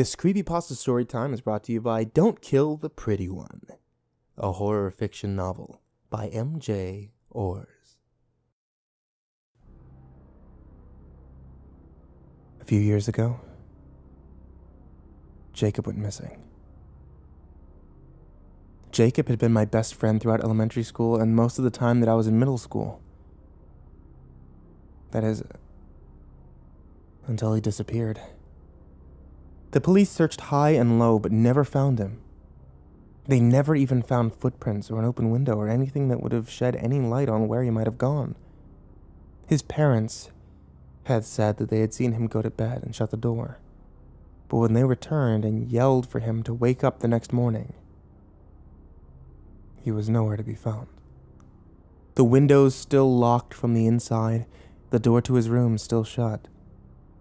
This CreepyPasta Storytime is brought to you by Don't Kill the Pretty One, a horror fiction novel by M.J. Ors. A few years ago, Jacob went missing. Jacob had been my best friend throughout elementary school and most of the time that I was in middle school. That is, until he disappeared. The police searched high and low, but never found him. They never even found footprints or an open window or anything that would have shed any light on where he might have gone. His parents had said that they had seen him go to bed and shut the door. But when they returned and yelled for him to wake up the next morning, he was nowhere to be found. The windows still locked from the inside, the door to his room still shut.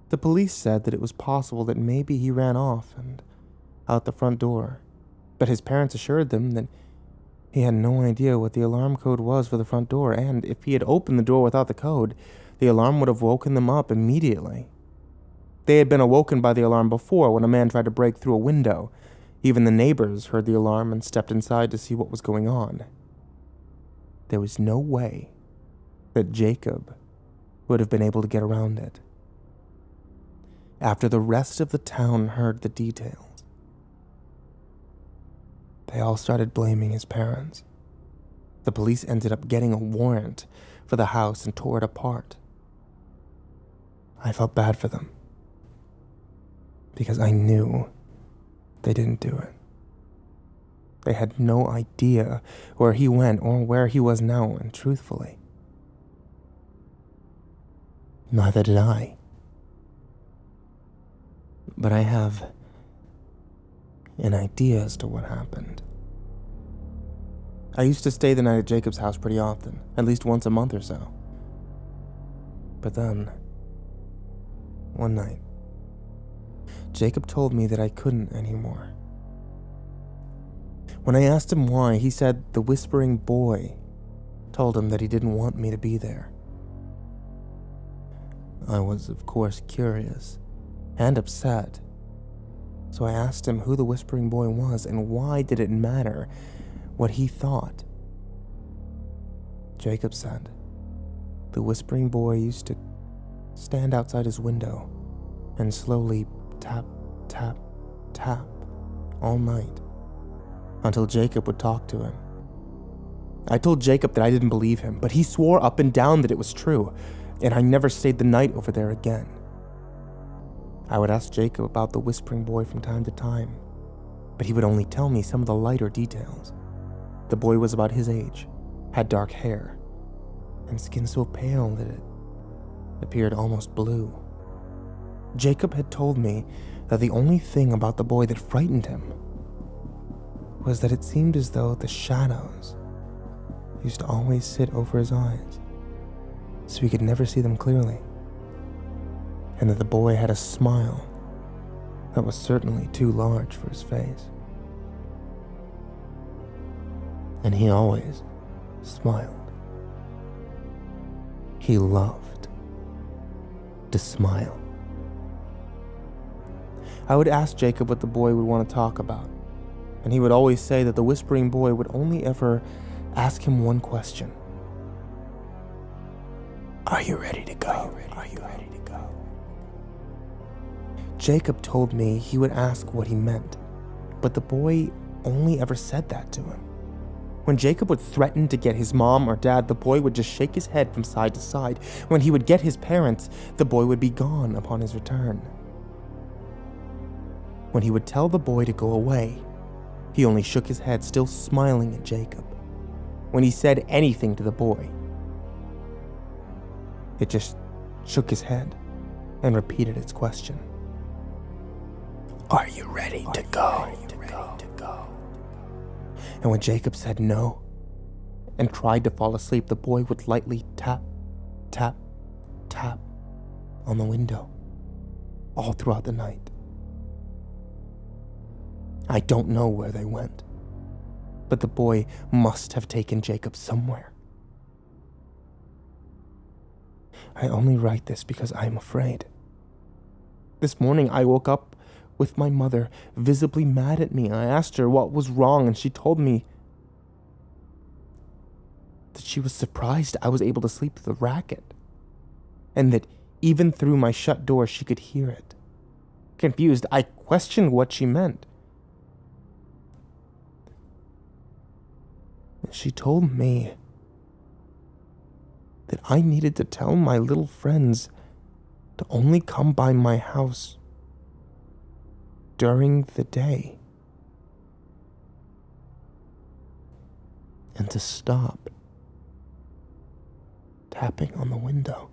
The police said that it was possible that maybe he ran off and out the front door, but his parents assured them that he had no idea what the alarm code was for the front door, and if he had opened the door without the code, the alarm would have woken them up immediately. They had been awoken by the alarm before when a man tried to break through a window. Even the neighbors heard the alarm and stepped inside to see what was going on. There was no way that Jacob would have been able to get around it. After the rest of the town heard the details, they all started blaming his parents. The police ended up getting a warrant for the house and tore it apart. I felt bad for them, because I knew they didn't do it. They had no idea where he went or where he was now, and truthfully, neither did I. But I have an idea as to what happened. I used to stay the night at Jacob's house pretty often, at least once a month or so. But then, one night, Jacob told me that I couldn't anymore. When I asked him why, he said the whispering boy told him that he didn't want me to be there. I was, of course, curious and upset, so I asked him who the whispering boy was and why did it matter what he thought. Jacob said the whispering boy used to stand outside his window and slowly tap, tap, tap all night until Jacob would talk to him. I told Jacob that I didn't believe him, but he swore up and down that it was true, and I never stayed the night over there again. I would ask Jacob about the whispering boy from time to time, but he would only tell me some of the lighter details. The boy was about his age, had dark hair, and skin so pale that it appeared almost blue. Jacob had told me that the only thing about the boy that frightened him was that it seemed as though the shadows used to always sit over his eyes, so he could never see them clearly, and that the boy had a smile that was certainly too large for his face. And he always smiled. He loved to smile. I would ask Jacob what the boy would want to talk about, and he would always say that the whispering boy would only ever ask him one question. Are you ready to go? Are you ready to go? Jacob told me he would ask what he meant, but the boy only ever said that to him. When Jacob would threaten to get his mom or dad, the boy would just shake his head from side to side. When he would get his parents, the boy would be gone upon his return. When he would tell the boy to go away, he only shook his head, still smiling at Jacob. When he said anything to the boy, it just shook his head and repeated its question. Are you ready to go? And when Jacob said no and tried to fall asleep, the boy would lightly tap, tap, tap on the window all throughout the night. I don't know where they went, but the boy must have taken Jacob somewhere. I only write this because I am afraid. This morning I woke up with my mother, visibly mad at me. I asked her what was wrong, and she told me that she was surprised I was able to sleep through the racket, and that even through my shut door she could hear it. Confused, I questioned what she meant. She told me that I needed to tell my little friends to only come by my house during the day and to stop tapping on the window.